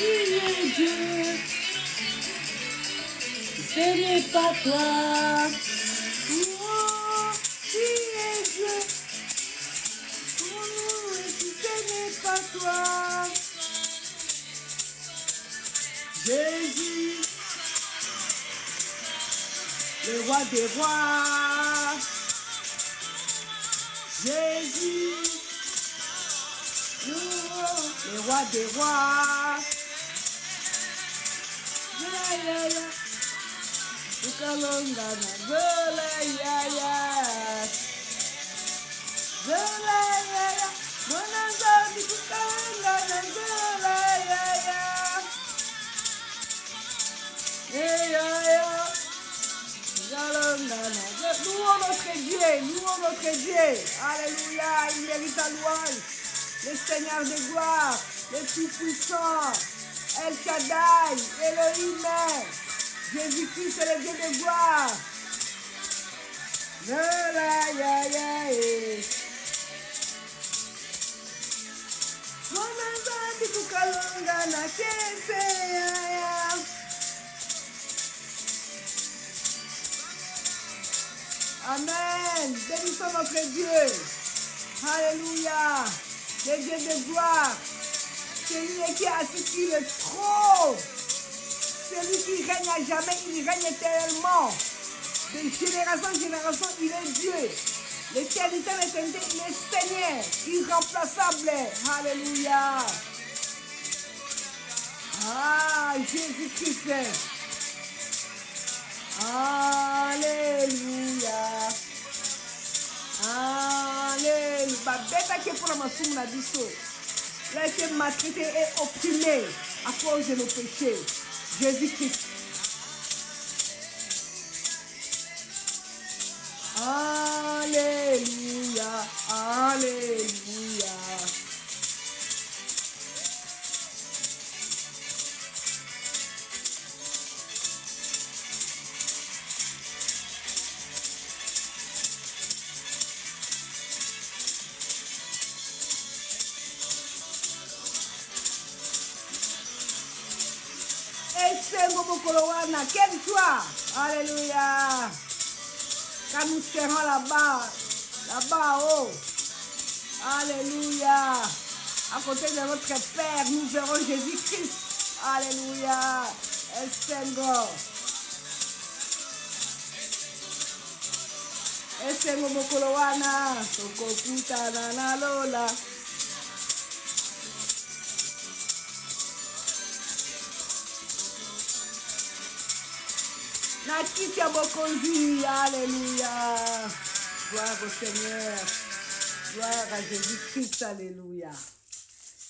es Dieu. Ce n'est pas toi. Oh, tu es Dieu. Oh, ce n'est pas toi. Jésus, le roi des rois. Jésus, le roi des rois. Louons notre Dieu. Alléluia, il mérite la louange. Le Seigneur des gloires, le Tout-Puissant, El Shaddai, Elohim, Jésus-Christ est le Dieu de gloire. Amen. Bénissons notre Dieu. Alléluia. Le Dieu de gloire. Celui qui est assis sur le trône. Celui qui règne à jamais, il règne éternellement. De génération en génération, il est Dieu. L'éternité, l'éternité, il est Seigneur. Irremplaçable. Alléluia. Ah, Jésus-Christ. Alléluia. Alléluia. Bête qui est pour la massou, n'a dit ça. Il a été maltraité et opprimé à cause de nos péchés. Jésus-Christ. Alléluia. Alléluia. Quelle joie! Alléluia! Quand nous serons là-bas, oh! Alléluia! À côté de notre Père, nous verrons Jésus-Christ. Alléluia! El Seigneur! El Seigneur Mokolowana! Sokokuta na lola! Alléluia. Gloire au Seigneur. Gloire à Jésus-Christ. Alléluia.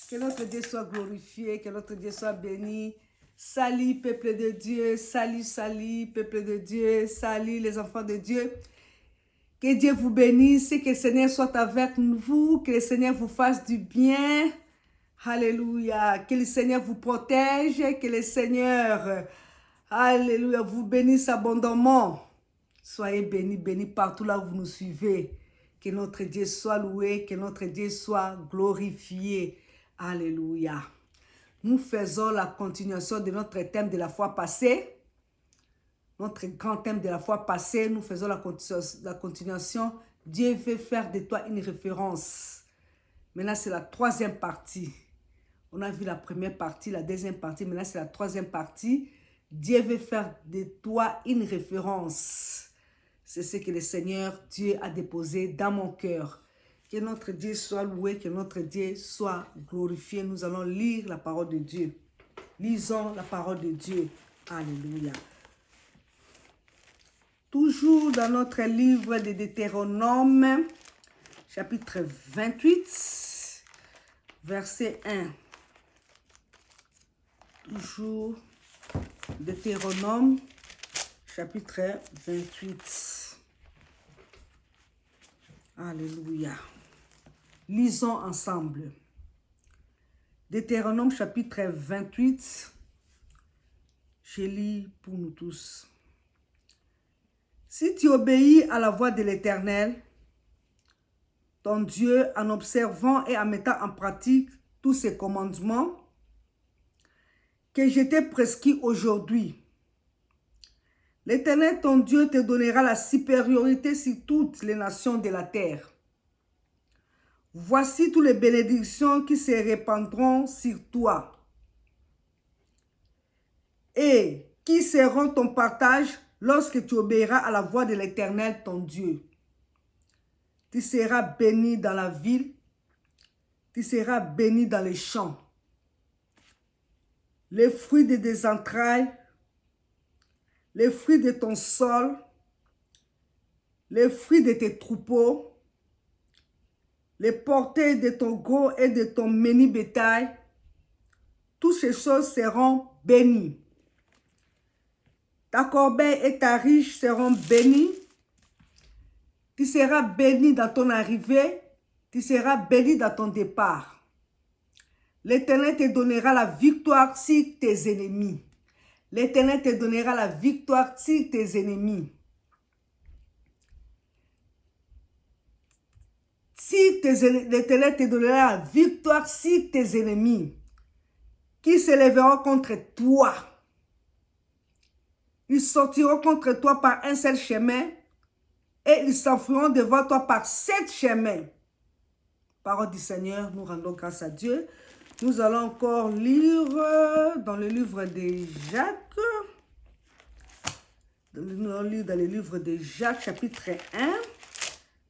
Que notre Dieu soit glorifié, que notre Dieu soit béni. Salut, peuple de Dieu. Salut, salut, peuple de Dieu. Salut, les enfants de Dieu. Que Dieu vous bénisse, que le Seigneur soit avec vous, que le Seigneur vous fasse du bien. Alléluia. Que le Seigneur vous protège, que le Seigneur... Alléluia, vous bénisse abondamment. Soyez bénis, bénis partout là où vous nous suivez. Que notre Dieu soit loué, que notre Dieu soit glorifié. Alléluia. Nous faisons la continuation de notre thème de la fois passée. Notre grand thème de la fois passée, nous faisons la continuation. Dieu veut faire de toi une référence. Maintenant, c'est la troisième partie. On a vu la première partie, la deuxième partie. Maintenant, c'est la troisième partie. Dieu veut faire de toi une référence. C'est ce que le Seigneur Dieu a déposé dans mon cœur. Que notre Dieu soit loué, que notre Dieu soit glorifié. Nous allons lire la parole de Dieu. Lisons la parole de Dieu. Alléluia. Toujours dans notre livre de Deutéronome, chapitre 28, verset 1. Toujours Deutéronome, chapitre 28. Alléluia. Lisons ensemble. Deutéronome, chapitre 28. Je lis pour nous tous. Si tu obéis à la voix de l'Éternel, ton Dieu, en observant et en mettant en pratique tous ses commandements que je t'ai prescrit aujourd'hui. L'Éternel, ton Dieu, te donnera la supériorité sur toutes les nations de la terre. Voici toutes les bénédictions qui se répandront sur toi et qui seront ton partage lorsque tu obéiras à la voix de l'Éternel, ton Dieu. Tu seras béni dans la ville, tu seras béni dans les champs. Les fruits de tes entrailles, les fruits de ton sol, les fruits de tes troupeaux, les portées de ton gros et de ton menu bétail, toutes ces choses seront bénies. Ta corbeille et ta riche seront bénies. Tu seras béni dans ton arrivée, tu seras béni dans ton départ. L'Éternel te donnera la victoire sur tes ennemis. L'Éternel te donnera la victoire sur tes ennemis. L'Éternel te donnera la victoire sur tes ennemis qui se lèveront contre toi. Ils sortiront contre toi par un seul chemin et ils s'enfuiront devant toi par 7 chemins. Parole du Seigneur, nous rendons grâce à Dieu. Nous allons encore lire dans le livre de Jacques. Nous allons lire dans le livre de Jacques, chapitre 1,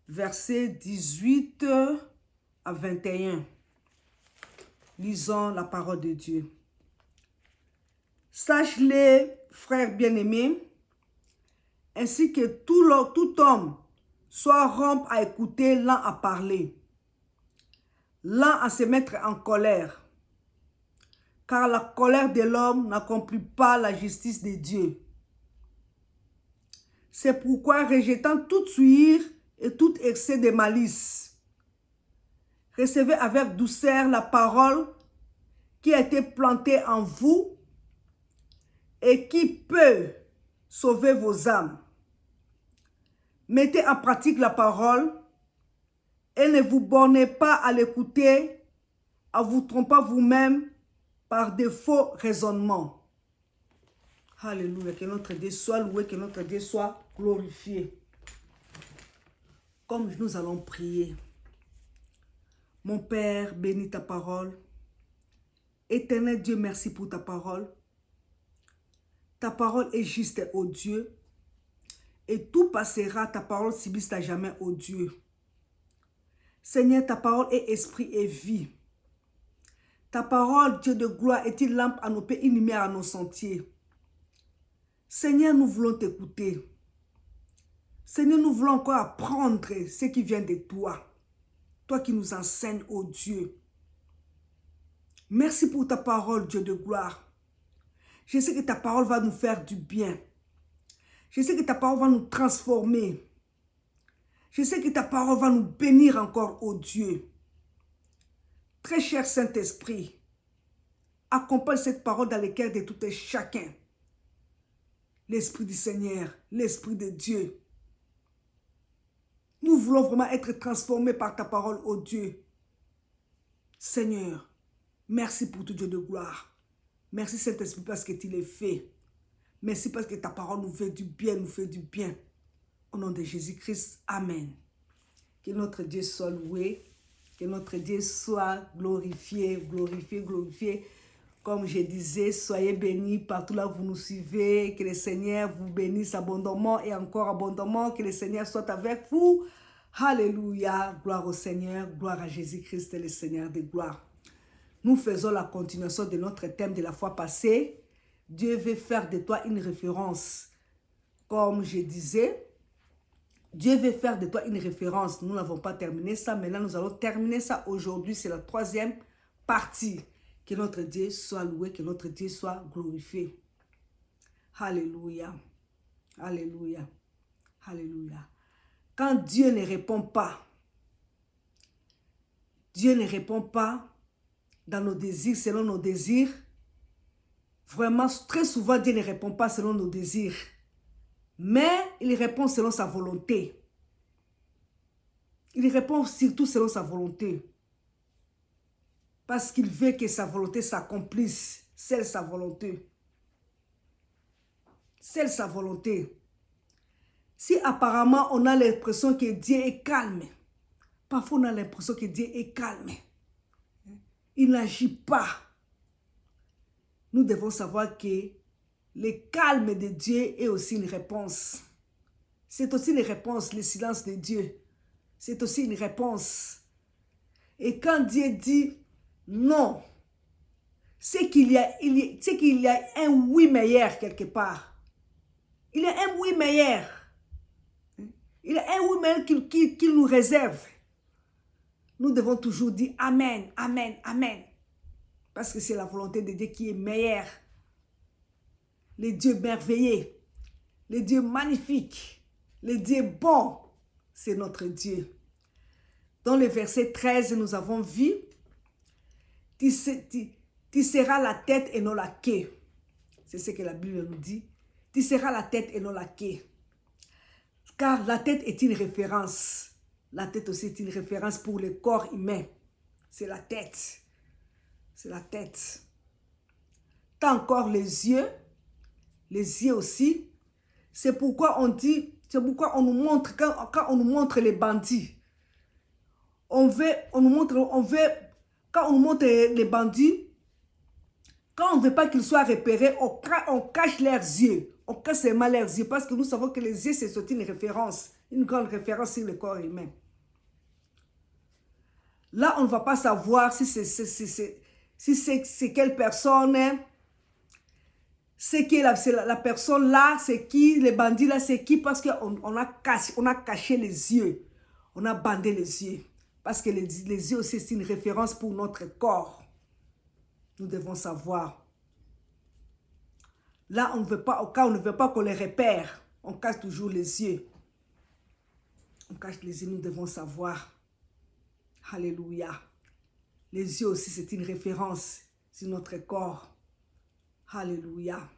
versets 18 à 21. Lisons la parole de Dieu. Sache-les, frères bien-aimés, ainsi que tout homme soit rond à écouter, lent à parler, lent à se mettre en colère, car la colère de l'homme n'accomplit pas la justice de Dieu. C'est pourquoi, rejetant toute souillure et tout excès de malice, recevez avec douceur la parole qui a été plantée en vous et qui peut sauver vos âmes. Mettez en pratique la parole et ne vous bornez pas à l'écouter, en vous trompant vous-même par de faux raisonnements. Alléluia, que notre Dieu soit loué, que notre Dieu soit glorifié. Comme nous allons prier. Mon Père, bénis ta parole. Éternel Dieu, merci pour ta parole. Ta parole est juste, ô Dieu. Et tout passera, ta parole subsiste à jamais, ô Dieu. Seigneur, ta parole est esprit et vie. Ta parole, Dieu de gloire, est une lampe à nos pieds, une lumière à nos sentiers. Seigneur, nous voulons t'écouter. Seigneur, nous voulons encore apprendre ce qui vient de toi. Toi qui nous enseignes, ô Dieu. Merci pour ta parole, Dieu de gloire. Je sais que ta parole va nous faire du bien. Je sais que ta parole va nous transformer. Je sais que ta parole va nous bénir encore, ô Dieu. Très cher Saint-Esprit, accompagne cette parole dans les cœurs de tout et chacun. L'Esprit du Seigneur, l'Esprit de Dieu. Nous voulons vraiment être transformés par ta parole, ô Dieu. Seigneur, merci pour tout, Dieu de gloire. Merci Saint-Esprit parce que tu l'as fait. Merci parce que ta parole nous fait du bien, nous fait du bien. Au nom de Jésus-Christ, Amen. Que notre Dieu soit loué, que notre Dieu soit glorifié, glorifié, glorifié. Comme je disais, soyez bénis partout là où vous nous suivez. Que le Seigneur vous bénisse abondamment et encore abondamment. Que le Seigneur soit avec vous. Alléluia. Gloire au Seigneur. Gloire à Jésus-Christ, le Seigneur de gloire. Nous faisons la continuation de notre thème de la fois passée. Dieu veut faire de toi une référence. Comme je disais, Dieu veut faire de toi une référence. Nous n'avons pas terminé ça. Maintenant, nous allons terminer ça aujourd'hui. C'est la 3e partie. Que notre Dieu soit loué, que notre Dieu soit glorifié. Alléluia. Alléluia. Alléluia. Quand Dieu ne répond pas, Dieu ne répond pas dans nos désirs, selon nos désirs. Vraiment, très souvent, Dieu ne répond pas selon nos désirs. Mais il répond selon sa volonté. Il répond surtout selon sa volonté. Parce qu'il veut que sa volonté s'accomplisse c'est sa volonté. C'est sa volonté. Si apparemment on a l'impression que Dieu est calme, parfois on a l'impression que Dieu est calme. Il n'agit pas. Nous devons savoir que le calme de Dieu est aussi une réponse. C'est aussi une réponse, le silence de Dieu. C'est aussi une réponse. Et quand Dieu dit non, c'est qu'il y a un oui meilleur quelque part. Il y a un oui meilleur. Il y a un oui meilleur qu'il nous réserve. Nous devons toujours dire Amen, Amen, Amen. Parce que c'est la volonté de Dieu qui est meilleure. Le Dieu merveilleux, le Dieu magnifique, le Dieu bon, c'est notre Dieu. Dans le verset 13, nous avons vu, tu seras la tête et non la queue. C'est ce que la Bible nous dit. Tu seras la tête et non la queue. Car la tête est une référence. La tête aussi est une référence pour le corps humain. C'est la tête. C'est la tête. T'as encore les yeux aussi. C'est pourquoi on dit, c'est pourquoi on nous montre, quand on nous montre les bandits, quand on nous montre les bandits, quand on ne veut pas qu'ils soient repérés, on cache leurs yeux. On cache seulement leurs yeux parce que nous savons que les yeux, c'est une référence, une grande référence sur le corps humain. Là, on ne va pas savoir si c'est quelle personne, c'est qui la personne là, c'est qui, les bandits là, c'est qui, parce qu'on a caché les yeux, on a bandé les yeux. Parce que les yeux aussi, c'est une référence pour notre corps. Nous devons savoir. Là, on ne veut pas, quand on ne veut pas qu'on les repère, on cache toujours les yeux. On cache les yeux, nous devons savoir. Alléluia. Les yeux aussi, c'est une référence sur notre corps. Alléluia.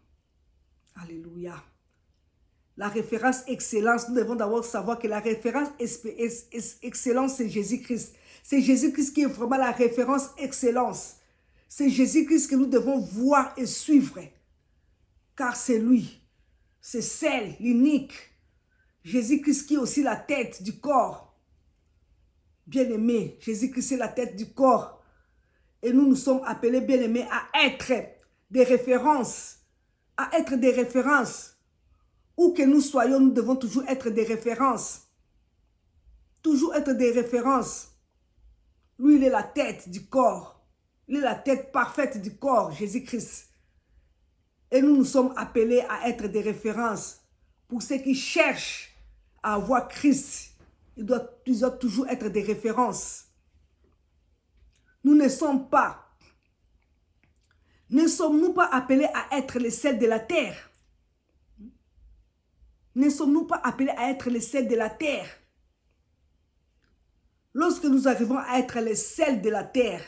Alléluia. La référence excellence, nous devons d'abord savoir que la référence excellence, c'est Jésus-Christ. C'est Jésus-Christ qui est vraiment la référence excellence. C'est Jésus-Christ que nous devons voir et suivre. Car c'est lui. C'est celle, l'unique. Jésus-Christ qui est aussi la tête du corps. Bien-aimé, Jésus-Christ est la tête du corps. Et nous sommes appelés, bien-aimés, à être des références. À être des références. Où que nous soyons, nous devons toujours être des références. Toujours être des références. Lui, il est la tête du corps. Il est la tête parfaite du corps, Jésus-Christ. Et nous sommes appelés à être des références. Pour ceux qui cherchent à avoir Christ, ils doivent toujours être des références. Nous ne sommes pas. Ne sommes-nous pas appelés à être les sels de la terre? Ne sommes-nous pas appelés à être les sels de la terre? Lorsque nous arrivons à être les sels de la terre,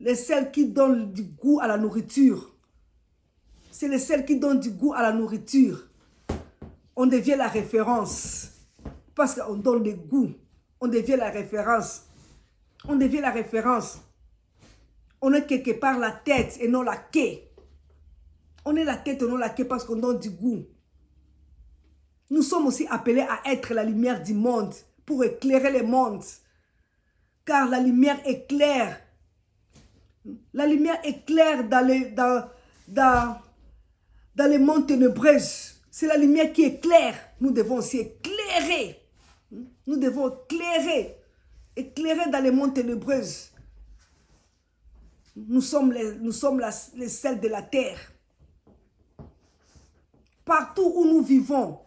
les sels qui donnent du goût à la nourriture, c'est les sels qui donnent du goût à la nourriture, on devient la référence. Parce qu'on donne du goût, on devient la référence. On devient la référence. On est quelque part la tête et non la queue. On est la tête et non la queue parce qu'on donne du goût. Nous sommes aussi appelés à être la lumière du monde pour éclairer le monde. Car la lumière éclaire. La lumière éclaire dans les mondes ténébreux. C'est la lumière qui éclaire. Nous devons aussi éclairer. Nous devons éclairer. Éclairer dans les mondes ténébreux. Nous sommes les sels de la terre. Partout où nous vivons,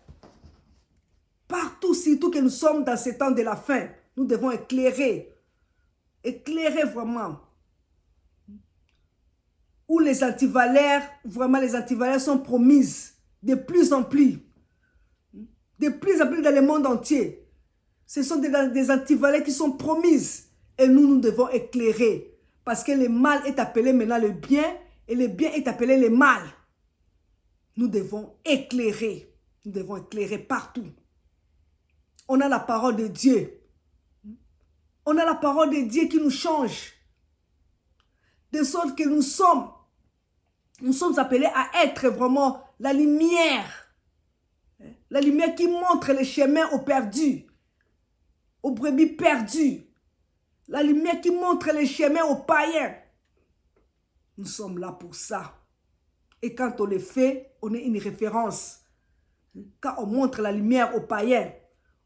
partout, surtout que nous sommes dans ces temps de la fin, nous devons éclairer. Éclairer vraiment. Où les antivaleurs, vraiment les antivaleurs sont promises de plus en plus. De plus en plus dans le monde entier. Ce sont des antivaleurs qui sont promises. Et nous devons éclairer. Parce que le mal est appelé maintenant le bien. Et le bien est appelé le mal. Nous devons éclairer. Nous devons éclairer partout. On a la parole de Dieu. On a la parole de Dieu qui nous change. De sorte que nous sommes Nous sommes appelés à être vraiment la lumière. La lumière qui montre les chemins aux perdus, aux brebis perdues. La lumière qui montre les chemins aux païens. Nous sommes là pour ça. Et quand on le fait, on est une référence. Quand on montre la lumière aux païens,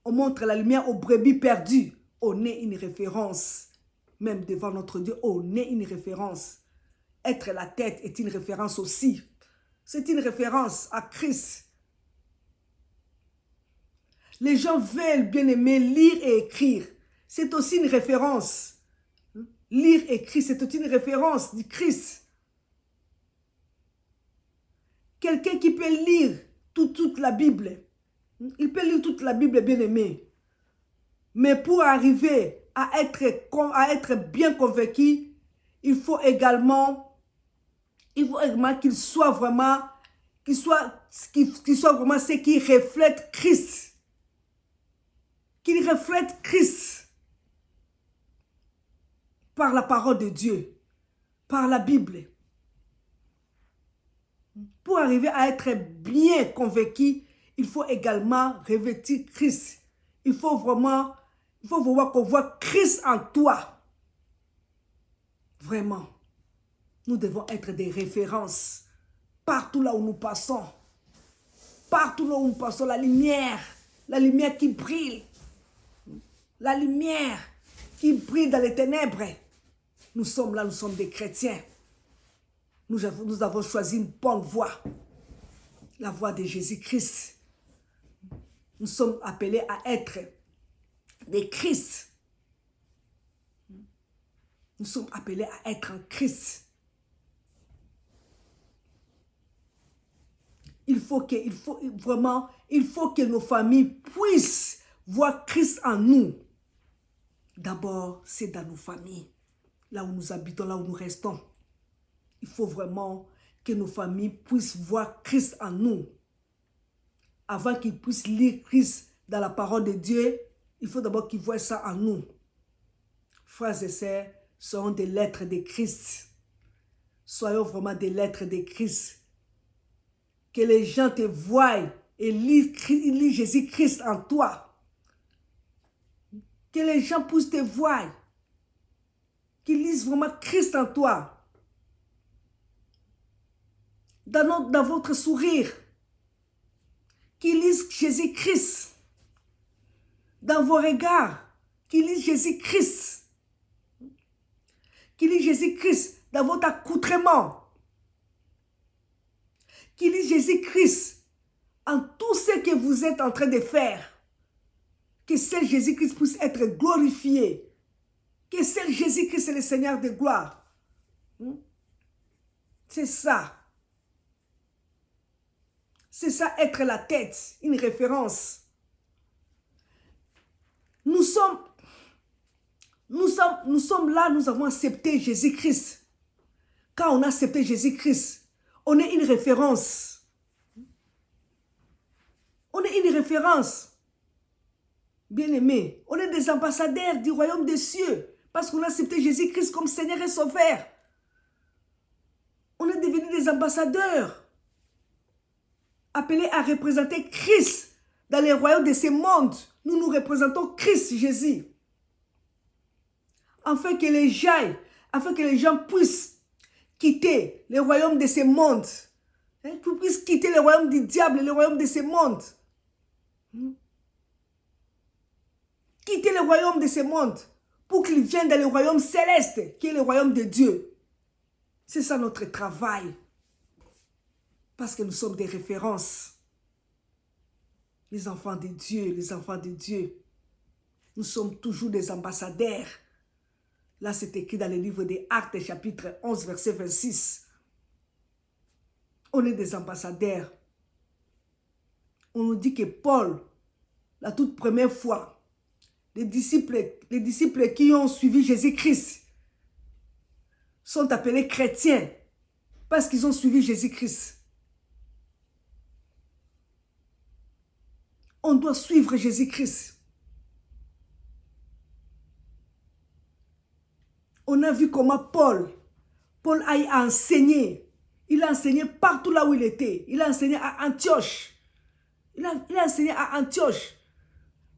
on montre la lumière aux brebis perdues, on est une référence. Même devant notre Dieu, on est une référence. Être la tête est une référence aussi. C'est une référence à Christ. Les gens veulent bien aimer lire et écrire. C'est aussi une référence. Lire et écrire, c'est une référence du Christ. Quelqu'un qui peut lire toute la Bible, il peut lire toute la Bible, bien aimé. Mais pour arriver à être bien convaincu, il faut également qu'il soit vraiment ce qui reflète Christ. Qu'il reflète Christ par la parole de Dieu, par la Bible. Pour arriver à être bien convaincu, il faut également revêtir Christ. Il faut vraiment qu'on voit Christ en toi. Vraiment. Nous devons être des références partout là où nous passons. Partout là où nous passons, la lumière qui brille. La lumière qui brille dans les ténèbres. Nous sommes là, nous sommes des chrétiens. Nous avons choisi une bonne voie. La voie de Jésus-Christ. Nous sommes appelés à être des Christ. Nous sommes appelés à être en Christ. Il faut que nos familles puissent voir Christ en nous. D'abord, c'est dans nos familles, là où nous habitons, là où nous restons. Il faut vraiment que nos familles puissent voir Christ en nous. Avant qu'ils puissent lire Christ dans la parole de Dieu, il faut d'abord qu'ils voient ça en nous. Frères et sœurs, soyons des lettres de Christ. Soyons vraiment des lettres de Christ. Que les gens te voient et lisent Jésus-Christ en toi. Que les gens puissent te voir. Qu'ils lisent vraiment Christ en toi. Dans votre sourire. Qu'ils lisent Jésus-Christ. Dans vos regards. Qu'ils lisent Jésus-Christ. Qu'ils lisent Jésus-Christ dans votre accoutrement. Qu'ils lisent Jésus-Christ en tout ce que vous êtes en train de faire. Que seul Jésus-Christ puisse être glorifié. Que seul Jésus-Christ est le Seigneur de gloire. C'est ça. C'est ça, être la tête, une référence. Nous sommes là, nous avons accepté Jésus-Christ. Quand on a accepté Jésus-Christ, on est une référence. On est une référence. Bien-aimés, on est des ambassadeurs du royaume des cieux parce qu'on a accepté Jésus-Christ comme Seigneur et Sauveur. On est devenus des ambassadeurs appelés à représenter Christ dans les royaumes de ce monde. Nous représentons Christ Jésus. Afin que les gens puissent quitter le royaume de ce monde. Qu'ils puissent quitter le royaume du diable, le royaume de ce monde. Quitter le royaume de ce monde pour qu'ils viennent dans le royaume céleste, qui est le royaume de Dieu. C'est ça notre travail. Parce que nous sommes des références. Les enfants de Dieu, les enfants de Dieu. Nous sommes toujours des ambassadeurs. Là, c'est écrit dans le livre des Actes, chapitre 11, verset 26. On est des ambassadeurs. On nous dit que Paul, la toute première fois, les disciples qui ont suivi Jésus-Christ sont appelés chrétiens parce qu'ils ont suivi Jésus-Christ. On doit suivre Jésus-Christ. On a vu comment Paul a enseigné Il a enseigné partout là où il était. Il a enseigné à Antioche. Il a enseigné à Antioche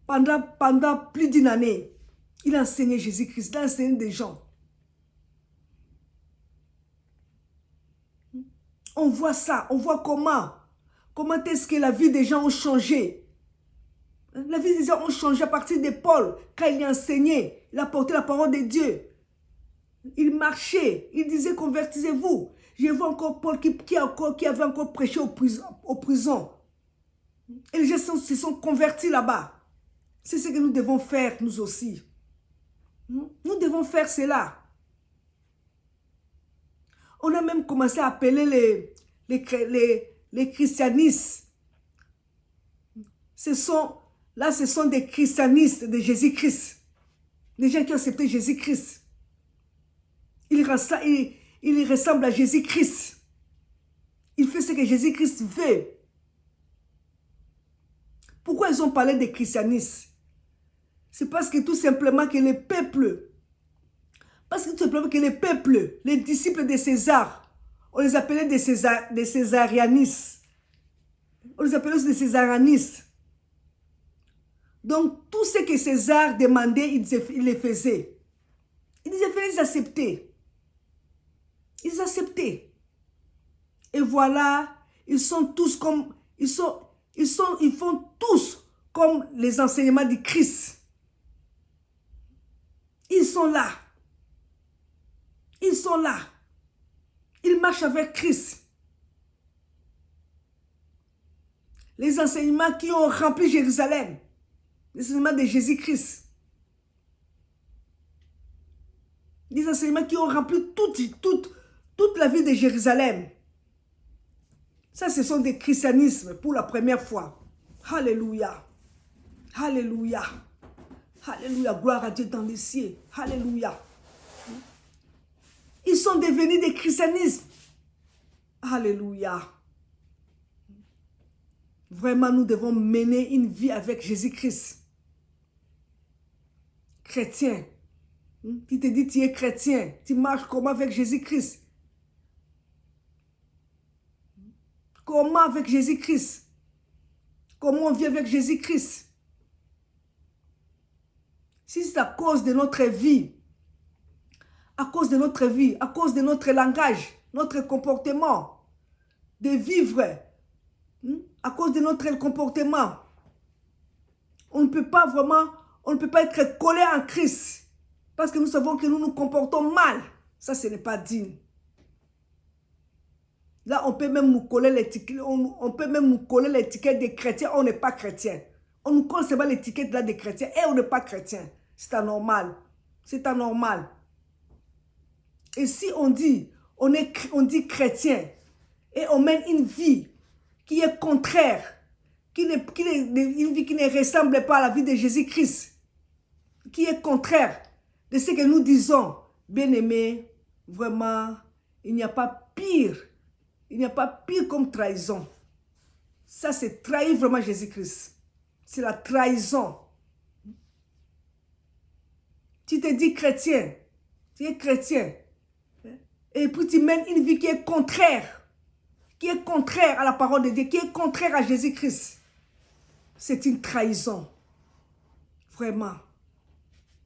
pendant plus d'une année. Il a enseigné Jésus-Christ. Il a enseigné des gens. On voit ça. On voit comment est-ce que la vie des gens a changé. La vie des gens a changé à partir de Paul. Quand il a enseigné, il a porté la parole de Dieu. Il marchait. Il disait convertissez-vous. Je vois encore Paul qui avait encore prêché aux prisons. Et les gens se sont convertis là-bas. C'est ce que nous devons faire, nous aussi. Nous devons faire cela. On a même commencé à appeler les christianistes. Ce sont des christianistes de Jésus-Christ. Des gens qui ont accepté Jésus-Christ. Ils ressemblent à Jésus-Christ. Il fait ce que Jésus-Christ veut. Pourquoi ils ont parlé de christianisme? C'est parce que tout simplement que les peuples, les disciples de César, on les appelait des césarianistes. On les appelait des césarianistes. Donc, tout ce que César demandait, il les faisait. Ils acceptaient. Ils acceptaient. Et voilà, ils font tous comme les enseignements du Christ. Ils sont là. Ils sont là. Ils marchent avec Christ. Les enseignements qui ont rempli Jérusalem. Les enseignements de Jésus-Christ. Les enseignements qui ont rempli toute la vie de Jérusalem. Ça, ce sont des christianismes pour la première fois. Alléluia. Alléluia. Alléluia. Gloire à Dieu dans les cieux. Alléluia. Ils sont devenus des christianismes. Alléluia. Vraiment, nous devons mener une vie avec Jésus-Christ. Chrétien. Qui te dit tu es chrétien. Tu marches comment avec Jésus-Christ? Comment avec Jésus-Christ? Comment on vit avec Jésus-Christ? Si c'est à cause de notre vie, à cause de notre langage, notre comportement, de vivre, à cause de notre comportement, on ne peut pas être collé en Christ, parce que nous savons que nous nous comportons mal. Ça, ce n'est pas digne. Là, on peut même nous coller l'étiquette, des chrétiens, on n'est pas chrétien. On nous colle seulement l'étiquette là des chrétiens et on n'est pas chrétien. C'est anormal. C'est anormal. Et si on dit chrétien et on mène une vie qui est contraire, une vie qui ne ressemble pas à la vie de Jésus-Christ, qui est contraire de ce que nous disons, bien-aimés, vraiment, il n'y a pas pire. Il n'y a pas pire comme trahison. Ça, c'est trahir vraiment Jésus-Christ. C'est la trahison. Tu te dis chrétien. Tu es chrétien. Et puis tu mènes une vie qui est contraire à la parole de Dieu, qui est contraire à Jésus-Christ. C'est une trahison. Vraiment.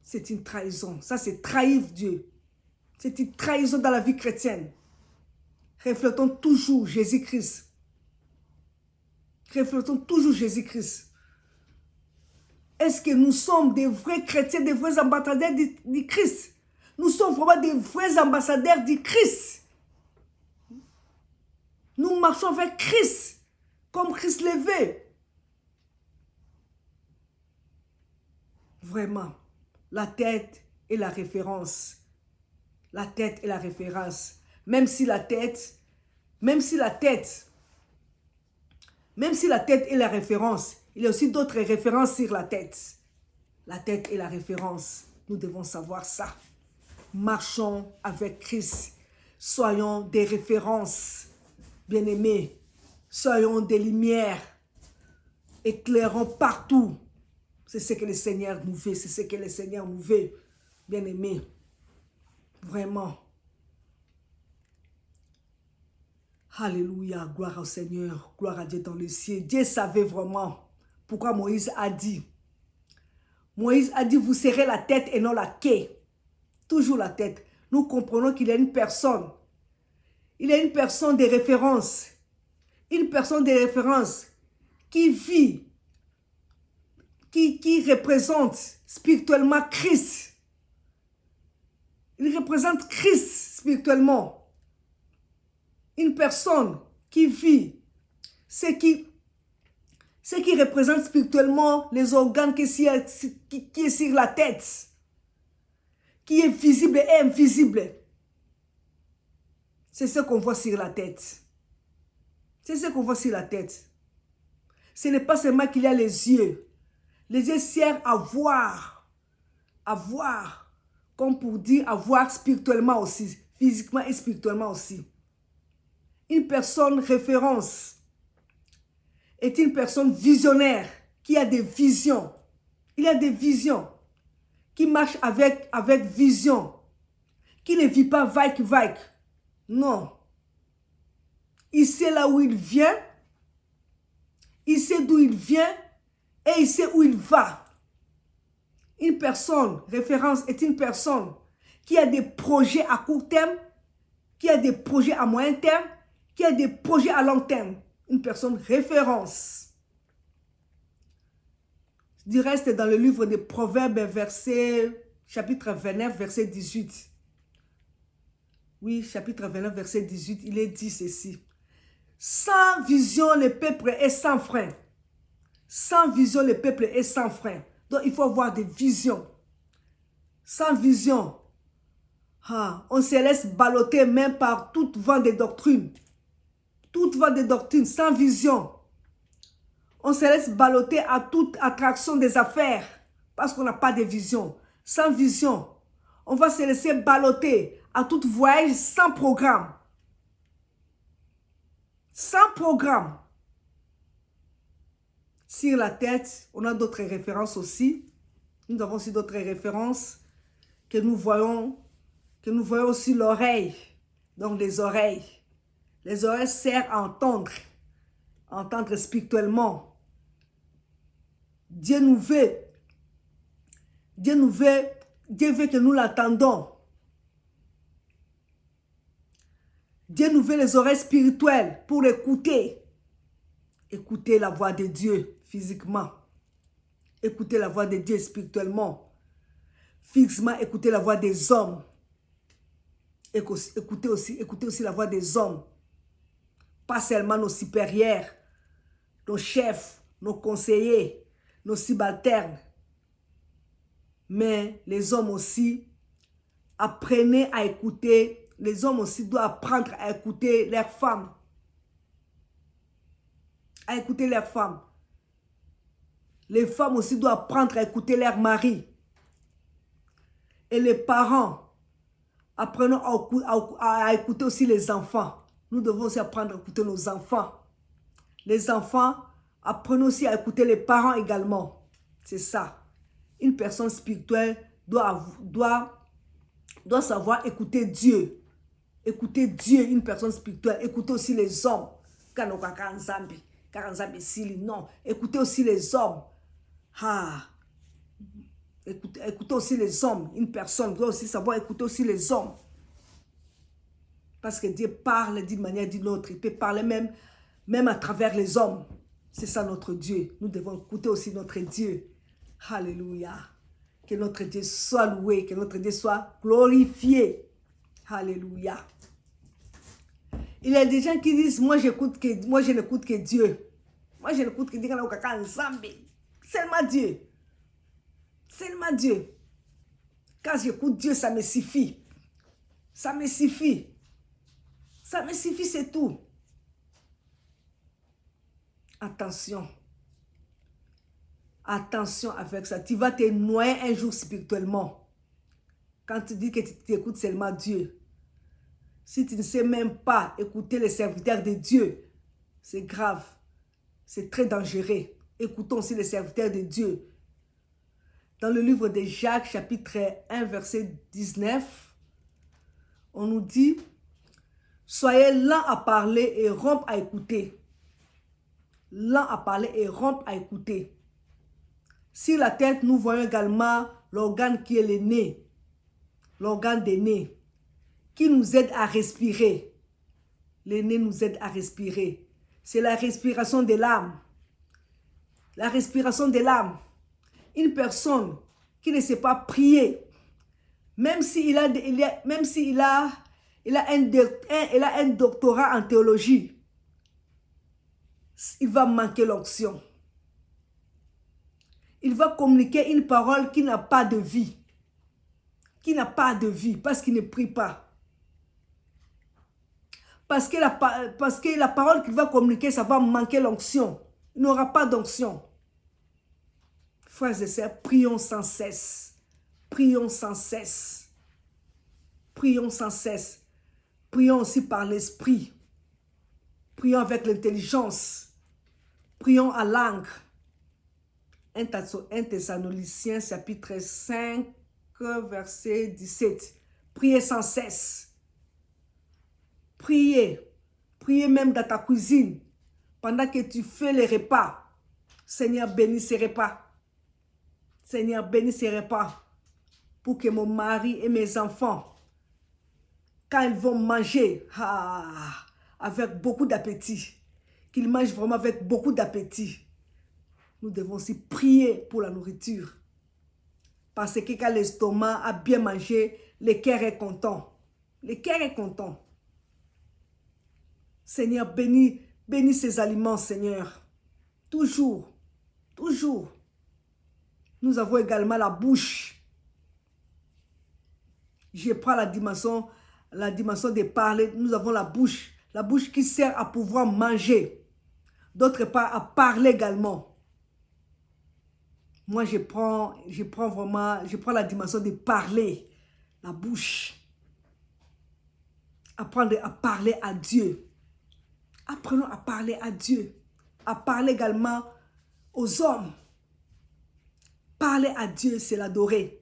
C'est une trahison. Ça, c'est trahir Dieu. C'est une trahison dans la vie chrétienne. Reflétons toujours Jésus-Christ. Reflétons toujours Jésus-Christ. Est-ce que nous sommes des vrais chrétiens, des vrais ambassadeurs du Christ? Nous sommes vraiment des vrais ambassadeurs du Christ. Nous marchons avec Christ, comme Christ le veut. Vraiment, la tête est la référence. La tête est la référence. Même si la tête est la référence, il y a aussi d'autres références sur la tête. La tête est la référence. Nous devons savoir ça. Marchons avec Christ. Soyons des références, bien-aimés. Soyons des lumières. Éclairons partout. C'est ce que le Seigneur nous veut. C'est ce que le Seigneur nous veut, bien-aimés. Vraiment. Alléluia, gloire au Seigneur, gloire à Dieu dans le ciel. Dieu savait vraiment pourquoi Moïse a dit. Moïse a dit, vous serrez la tête et non la queue. Toujours la tête. Nous comprenons qu'il y a une personne. Il y a une personne de référence. Une personne de référence qui vit, qui représente spirituellement Christ. Il représente Christ spirituellement. Une personne qui vit, ce qui représente spirituellement les organes qui est sur la tête, qui est visible et invisible. C'est ce qu'on voit sur la tête. C'est ce qu'on voit sur la tête. Ce n'est pas seulement qu'il y a les yeux. Les yeux servent à voir, comme pour dire à voir spirituellement aussi, physiquement et spirituellement aussi. Une personne référence est une personne visionnaire qui a des visions. Il a des visions, qui marche avec vision, qui ne vit pas vague. Non. Il sait là où il vient, il sait d'où il vient et il sait où il va. Une personne référence est une personne qui a des projets à court terme, qui a des projets à moyen terme, qui a des projets à long terme. Une personne référence. Du reste, dans le livre des Proverbes, chapitre 29, verset 18. Oui, chapitre 29, verset 18, il est dit ceci. Sans vision, le peuple est sans frein. Sans vision, le peuple est sans frein. Donc, il faut avoir des visions. Sans vision, on se laisse balloter même par tout vent de doctrine. Tout vent de doctrine, sans vision. On se laisse balloter à toute attraction des affaires parce qu'on n'a pas de vision. Sans vision, on va se laisser balloter à tout voyage sans programme. Sans programme. Sur la tête, on a d'autres références aussi. Nous avons aussi d'autres références que nous voyons aussi l'oreille. Donc les oreilles. Les oreilles servent à entendre spirituellement. Dieu veut que nous l'entendons. Dieu nous veut les oreilles spirituelles pour écouter. Écouter la voix de Dieu physiquement. Écouter la voix de Dieu spirituellement. Physiquement, écouter la voix des hommes. Écouter aussi la voix des hommes. Pas seulement nos supérieurs, nos chefs, nos conseillers, nos subalternes. Mais les hommes aussi, apprenez à écouter. Les hommes aussi doivent apprendre à écouter leurs femmes. À écouter leurs femmes. Les femmes aussi doivent apprendre à écouter leurs maris. Et les parents, apprenons à écouter aussi les enfants. Nous devons aussi apprendre à écouter nos enfants. Les enfants, apprenons aussi à écouter les parents également. C'est ça. Une personne spirituelle doit savoir écouter Dieu. Écouter Dieu, une personne spirituelle. Écouter aussi les hommes. Non. Écoutez aussi les hommes. Écoutez aussi les hommes. Une personne doit aussi savoir écouter aussi les hommes. Parce que Dieu parle d'une manière ou d'une autre. Il peut parler même à travers les hommes. C'est ça notre Dieu. Nous devons écouter aussi notre Dieu. Alléluia. Que notre Dieu soit loué. Que notre Dieu soit glorifié. Alléluia. Il y a des gens qui disent, moi je n'écoute que Dieu. Moi je n'écoute que Dieu. Seulement Dieu. Seulement Dieu. Quand j'écoute Dieu, ça me suffit. Ça me suffit. Ça me suffit, c'est tout. Attention. Attention avec ça. Tu vas te noyer un jour spirituellement. Quand tu dis que tu écoutes seulement Dieu. Si tu ne sais même pas écouter les serviteurs de Dieu, c'est grave. C'est très dangereux. Écoutons aussi les serviteurs de Dieu. Dans le livre de Jacques, chapitre 1, verset 19, on nous dit, Soyez lents à parler et rompre à écouter. Lents à parler et rompre à écouter. Sur la tête, nous voyons également l'organe qui est le nez. L'organe des nez. Qui nous aide à respirer. Le nez nous aide à respirer. C'est la respiration de l'âme. La respiration de l'âme. Une personne qui ne sait pas prier, même s'il a, un doctorat en théologie, il va manquer l'onction. Il va communiquer une parole qui n'a pas de vie. Qui n'a pas de vie parce qu'il ne prie pas. Parce que la parole qu'il va communiquer, ça va manquer l'onction. Il n'aura pas d'onction. Frères et sœurs, prions sans cesse. Prions sans cesse. Prions sans cesse. Prions aussi par l'esprit. Prions avec l'intelligence. Prions à langue. 1 Thessaloniciens chapitre 5, verset 17. Priez sans cesse. Priez. Priez même dans ta cuisine. Pendant que tu fais les repas. Seigneur, bénis ces repas. Seigneur, bénis ces repas. Pour que mon mari et mes enfants, quand ils vont manger, avec beaucoup d'appétit, qu'ils mangent vraiment avec beaucoup d'appétit. Nous devons aussi prier pour la nourriture. Parce que quand l'estomac a bien mangé, le cœur est content. Le cœur est content. Seigneur, bénis ces aliments, Seigneur. Toujours, toujours. Nous avons également la bouche. Je prends la dimension de parler. Nous avons la bouche qui sert à pouvoir manger. D'autre part, à parler également. Moi, je prends la dimension de parler. La bouche. Apprendre à parler à Dieu. Apprenons à parler à Dieu. À parler également aux hommes. Parler à Dieu, c'est l'adorer.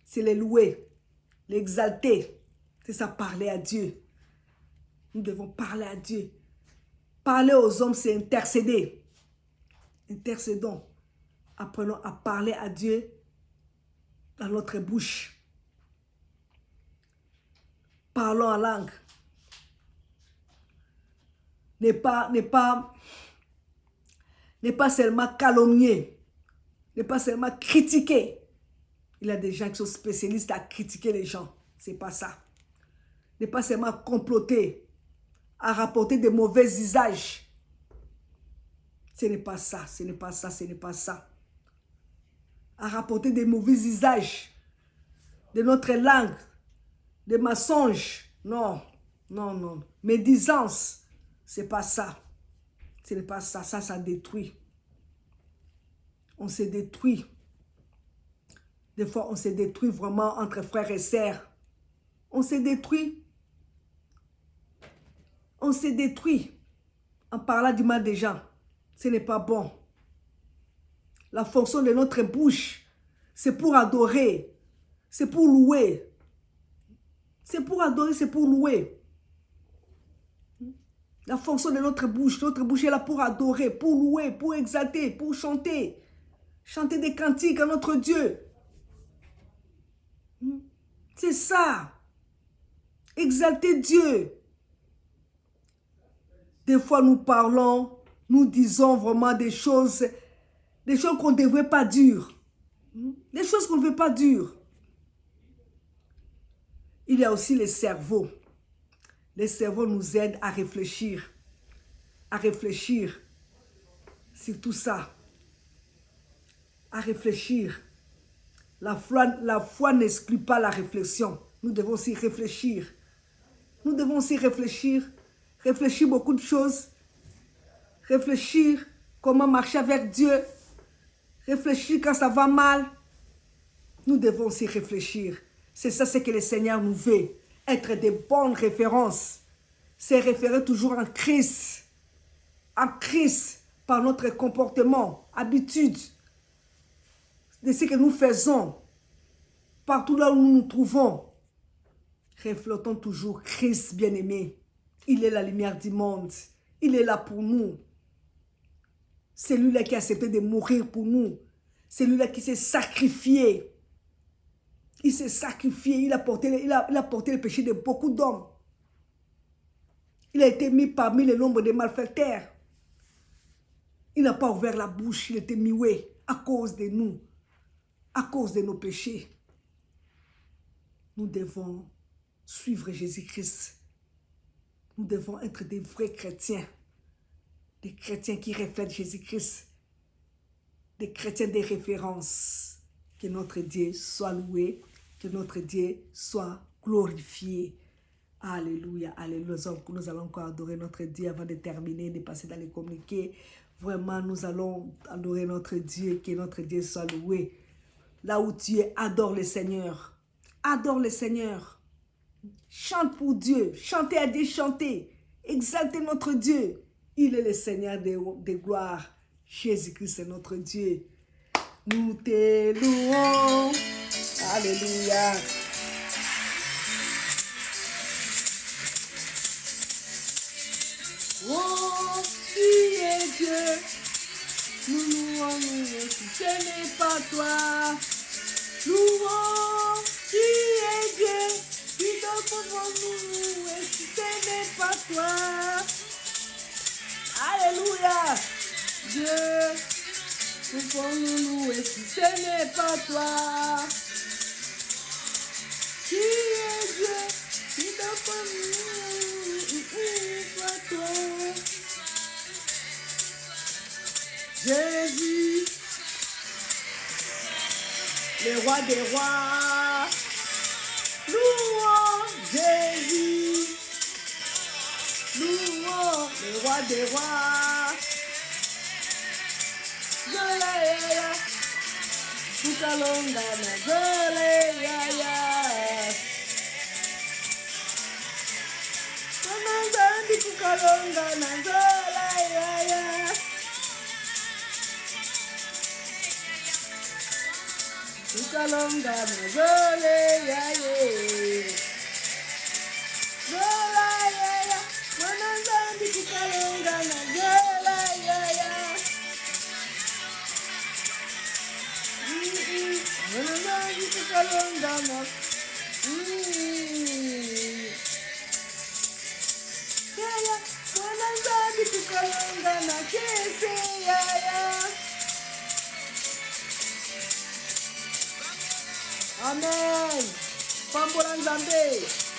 C'est le louer. L'exalter. C'est ça, parler à Dieu. Nous devons parler à Dieu. Parler aux hommes, c'est intercéder. Intercédons. Apprenons à parler à Dieu dans notre bouche. Parlons en langue. N'est pas seulement calomnier. N'est pas seulement critiquer. Il y a des gens qui sont spécialistes à critiquer les gens. C'est pas ça. N'est pas seulement comploter, à rapporter de mauvais usages. Ce n'est pas ça, ce n'est pas ça, ce n'est pas ça. À rapporter des mauvais usages de notre langue, des mensonges. Non, non, non. Médisance, c'est pas ça. Ce n'est pas ça, ça détruit. On se détruit. Des fois, on se détruit vraiment entre frères et sœurs. On se détruit. On se détruit en parlant du mal des gens. Ce n'est pas bon. La fonction de notre bouche, c'est pour adorer. C'est pour louer. C'est pour adorer, c'est pour louer. La fonction de notre bouche est là pour adorer, pour louer, pour exalter, pour chanter. Chanter des cantiques à notre Dieu. C'est ça. Exalter Dieu. Des fois, nous parlons, nous disons vraiment des choses qu'on ne devrait pas dire. Des choses qu'on ne veut pas dire. Il y a aussi le cerveau. Le cerveau nous aide à réfléchir sur tout ça. À réfléchir. La foi n'exclut pas la réflexion. Nous devons aussi réfléchir. Nous devons aussi réfléchir. Réfléchir beaucoup de choses. Réfléchir comment marcher avec Dieu. Réfléchir quand ça va mal. Nous devons aussi réfléchir. C'est ça ce que le Seigneur nous veut. Être des bonnes références. C'est référer toujours en Christ. En Christ par notre comportement, habitude. De ce que nous faisons. Partout là où nous nous trouvons. Reflétons toujours Christ bien-aimé. Il est la lumière du monde. Il est là pour nous. C'est lui-là qui a accepté de mourir pour nous. C'est lui-là qui s'est sacrifié. Il s'est sacrifié. Il a porté le péché de beaucoup d'hommes. Il a été mis parmi les nombres des malfaiteurs. Il n'a pas ouvert la bouche. Il était muet à cause de nous. À cause de nos péchés. Nous devons suivre Jésus-Christ. Nous devons être des vrais chrétiens. Des chrétiens qui reflètent Jésus-Christ. Des chrétiens de référence. Que notre Dieu soit loué. Que notre Dieu soit glorifié. Alléluia, alléluia. Nous allons encore adorer notre Dieu avant de terminer, de passer dans les communiqués. Vraiment, nous allons adorer notre Dieu. Que notre Dieu soit loué. Là où tu es, adore le Seigneur. Adore le Seigneur. Chante pour Dieu. Chantez à Dieu, chantez. Exaltez notre Dieu. Il est le Seigneur des gloires. Jésus-Christ est notre Dieu. Nous te louons. Alléluia. Oh, tu es Dieu. Nous louons, nous, si ce n'est pas toi. Louons, tu es Dieu. Qui donc pouvons nous louer si ce n'est pas toi. Alléluia. Dieu, pouvons-nous louer si ce n'est pas toi. Qui est Dieu, qui donc pouvons nous louer pas toi. Jésus, le roi des rois. Louons Jésus. Louons le roi des rois. Zoleya, Kukalonga na Zoleya. Manangandi Kukalonga na Zoleya. Kukalonga na Zoleya. Zoleya, Manangandi Kukalonga na Zoleya. Amen. Pambola Nzambe.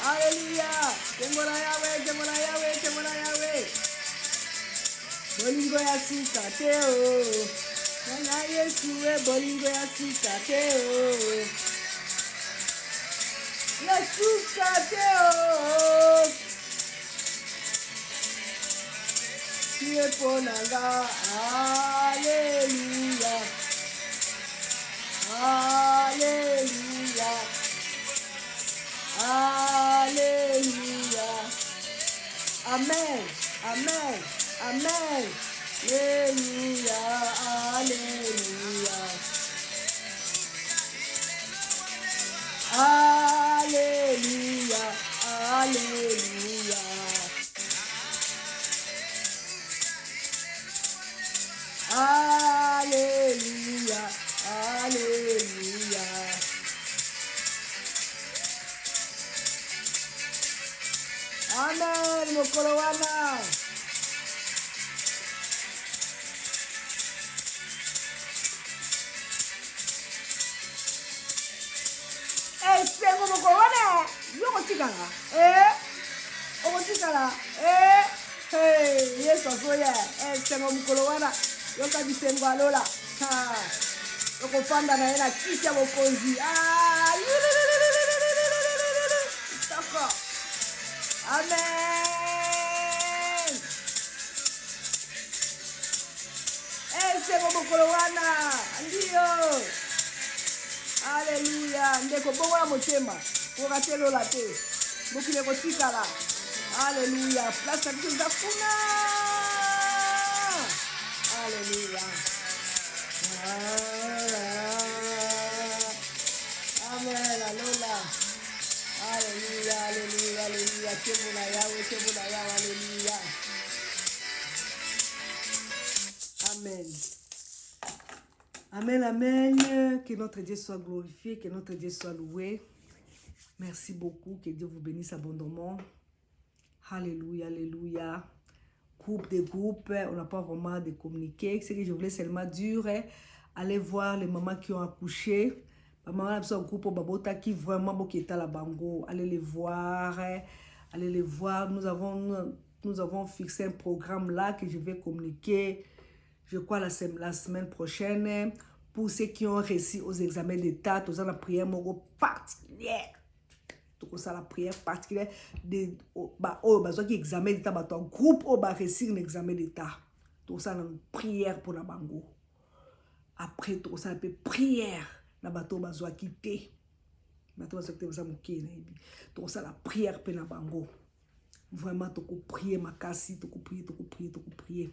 Alléluia. Tembola Yahweh, tembola Yahweh, tembola Yahweh. Bolingo ya sika teo. Nana Yesu e bolingo ya sika teo. Yesu kateo. Tie ponanga. Alléluia. Alléluia. Alléluia. Amen. Amen. Amen. Alléluia. Alléluia. Alléluia. Alléluia. Alléluia. Alléluia. Amen, mokolo wana. Sengo mokolo wana. Yoko tikala. Oko tikala. Yesu asoya. Sengo mokolo wana. Yoka bisengo alola. Yoko fanda na yena kisha bokonzi. D'accord. Amen. Sengo mokolo wana. Ndio. Alléluia. Ndeko bongo la motema. Pour telo la te. Bokile kotikala. Alléluia. Place à Dieu d'afuna. Alléluia. Amen. Alléluia. Alléluia. Alléluia. Alléluia. Temo na Yahweh, temo na Yahweh. Amen, amen. Que notre Dieu soit glorifié, que notre Dieu soit loué. Merci beaucoup, que Dieu vous bénisse abondamment. Alléluia, alléluia. Groupe de groupes, on n'a pas vraiment de communiquer. Ce que je voulais seulement dire, aller voir les mamans qui ont accouché. Maman a un groupe au Babota qui vraiment qui est à la bango. Allez les voir, allez les voir. Nous avons fixé un programme là que je vais communiquer, je crois, la semaine prochaine. Pour ceux qui ont réussi aux examens d'État, tous la prière particulière. Tout ça, la prière particulière de qui examen d'État, un groupe au réussir l'examen d'État. Tout ça, une prière pour la bango. Après, tout ça, une prière. Na bato bazo quitter. Bato bazo quitter, tout ça, la prière pour la bango. Vraiment, tu peux prier, makasi, tu peux prier.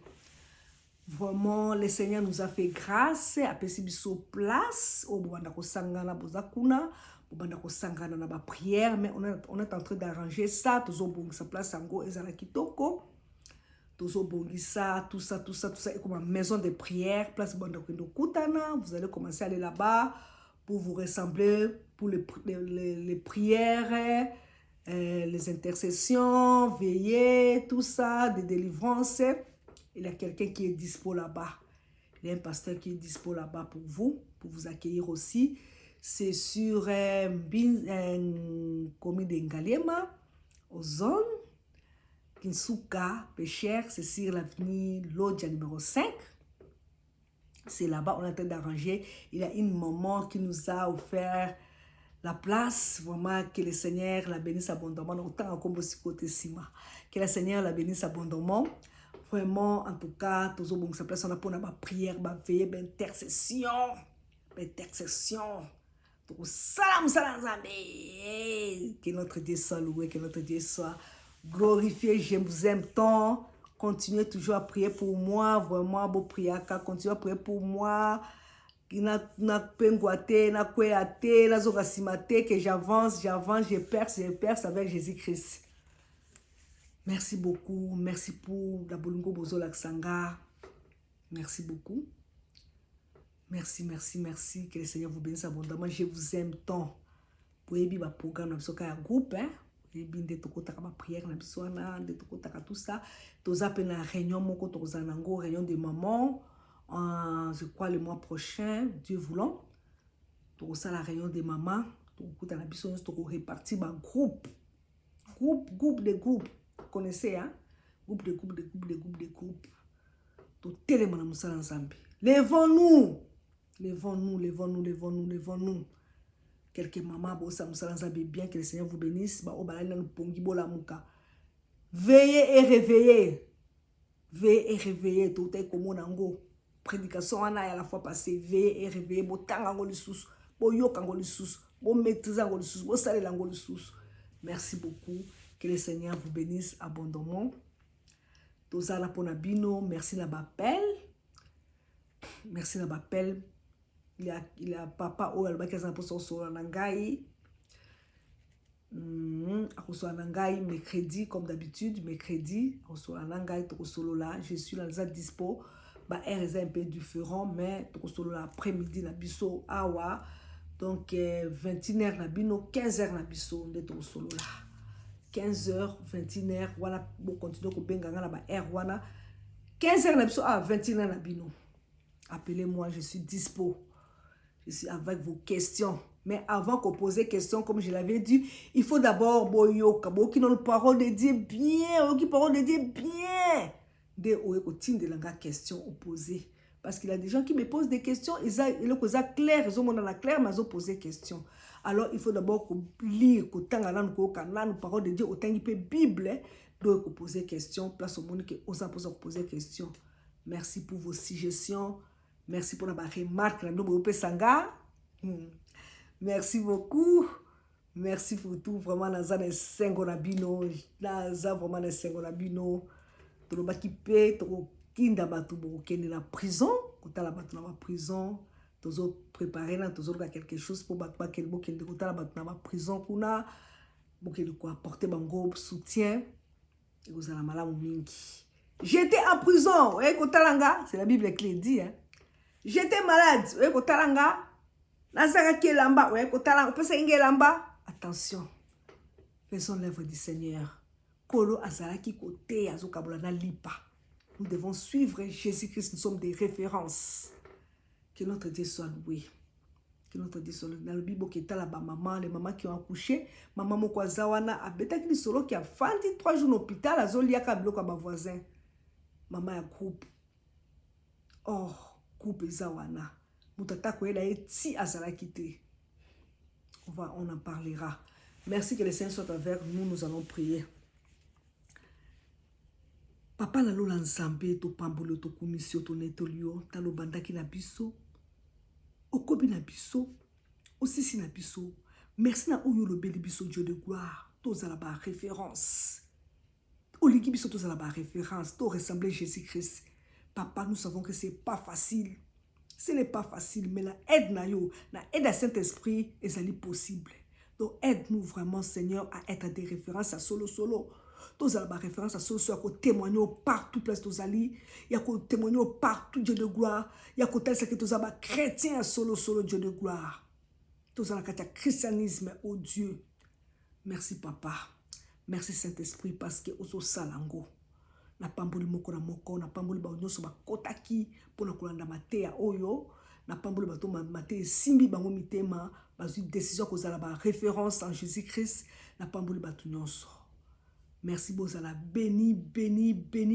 Vraiment, le Seigneur nous a fait grâce, a pesi sur place, au banda ko sangana bozakuna, au banda ko sangana na ba prière, mais on est en train d'arranger ça, tozo bongisa place sango ezala kitoko. Tozo bongisa, tout ça, et comme une maison de prière, place banda ko kutana, vous allez commencer à aller là-bas pour vous rassembler pour les prières, les intercessions, veiller, tout ça, des délivrances. Il y a quelqu'un qui est dispo là-bas. Il y a un pasteur qui est dispo là-bas pour vous accueillir aussi. C'est sur Komi de Ngaliema, aux zones. Kinsuka, Péchère, c'est sur l'avenue Lodja numéro 5. C'est là-bas, on est en train d'arranger. Il y a une maman qui nous a offert la place, vraiment, que le Seigneur la bénisse abondamment. Autant comme aussi côté Sima. Que le Seigneur la bénisse abondamment. Vraiment, en tout cas, tous les gens on a pour la prière, la veille, l'intercession. Salam, que notre Dieu soit loué, que notre Dieu soit glorifié. Je vous aime tant. Continuez toujours à prier pour moi. Vraiment, beau prier. Continuez à prier pour moi. Que j'avance, je perce avec Jésus-Christ. Merci beaucoup. Merci pour la Bolungo Bozo Laksanga. Merci beaucoup. Merci. Que le Seigneur vous bénisse abondamment. Je vous aime tant. Pour aider le programme, nous avons un groupe. Binde tokotaka ma prière na biswana de tokotaka tout ça toza pe na réunion moko toza nango réunion de maman je crois le mois prochain Dieu voulant toza la réunion de maman tokota na bisona to répartir ba groupe de groupes connaissez hein groupe de groupes to telema na musala nzambe levons-nous quelques mamans, bien que le Seigneur vous bénisse. Veillez et réveillez. Tout est comme on a prédication on a à la fois passé. Veillez et réveillez. Bo tango le sous, bo yokango le sous, bo maîtrisango le sous, bo salengo le sous. Merci beaucoup. Que le Seigneur vous bénisse abondamment. Tozala ponabino. Merci la bapel. Il y a papa ou alba qui a pour son solo nangai. Mercredi comme d'habitude, mercredi au solo nangai to solo là, je suis là dispo. Ba air est un peu différent mais to solo là après-midi na biso awa. Donc 21h na bino, 15h na biso de to solo là. 15h, 21h, voilà, bon continuer ko benganga na ba air wana. 15h na biso à 21h na bino. Appelez-moi, je suis dispo. Je suis avec vos questions. Mais avant qu'on pose des questions, comme je l'avais dit, il faut d'abord qui ont la parole de Dieu bien, qui parole de Dieu bien. De la question opposée. Parce qu'il y a des gens qui me posent des questions, ils ont clair, ils ont clair, mais ils ont posé des questions. Alors il faut d'abord lire, la parole de Dieu, autant il peut Bible, donc poser des questions, place au monde qui ose poser des questions. Merci pour vos suggestions. Merci pour la remarque. Merci beaucoup. Merci pour tout. Vraiment, naza na sengo na bino. Naza vraiment na sengo na bino. Tolo baki pe, tolo kinda batu bo kende na prison. Kota la batu na prison. Tozo préparer na tozo ka quelque chose pour batu ba kende bo kende kota la batu na prison kuna. Bo kende ko apporter bango soutien. Et vous allez malamu mingi. J'étais en prison. C'est la Bible qui le dit. Hein? J'étais malade. Oye kotalanga. Nazara qui lamba. Oye kotalanga. Ope se inge lamba. Attention. Faisons l'œuvre du Seigneur. Kolo azara ki kote azokabola na lipa. Nous devons suivre Jésus-Christ. Nous sommes des références. Que notre Dieu soit loué. Que notre Dieu soit loué. Dans le Bible qui est là, maman, les mamans qui ont accouché, maman moko zawana abeta ki solo qui a fandi 3 jours à l'hôpital, azolia ka biloko ba voisin. Maman a groupe. Or, groupe zawana. Mutata koela eti azala kité. On en parlera. Merci que le Seigneur soit avec nous. Nous allons prier. Papa na lola nzambe to pambolo to komisio to netolio talo bandaki na biso okobi na biso osisi na biso. Merci na oyo lobeli biso Dieu de gloire. Tozala ba référence. Oligi biso tozala ba référence. To ressembler Jésus-Christ. Papa, nous savons que c'est pas facile. Ce n'est pas facile, mais la aide na yo, la aide à Saint-Esprit est possible. Donc aide-nous vraiment, Seigneur, à être des références à solo. Tous à la référence à solo, il y a témoigner partout, place tous ali, il y a témoigner partout, Dieu de gloire. Il y a tel que tous à chrétien à solo, Dieu de gloire. Tous à la christianisme, oh Dieu. Merci Papa. Merci Saint-Esprit parce que oso salango. Na pamboli moko na moko, na pamboli ba nyonso ba kotaki pour na kolanda mateya oyo, na pamboli ba to mateya simbi bango mitema, ba zu décision ko zala ba référence en Jésus-Christ, na pamboli ba to nyonso. Merci bozala béni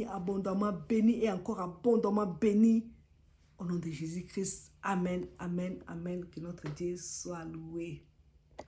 abondamment, béni et encore abondamment béni au nom de Jésus-Christ. Amen, amen, amen. Que notre Dieu soit loué.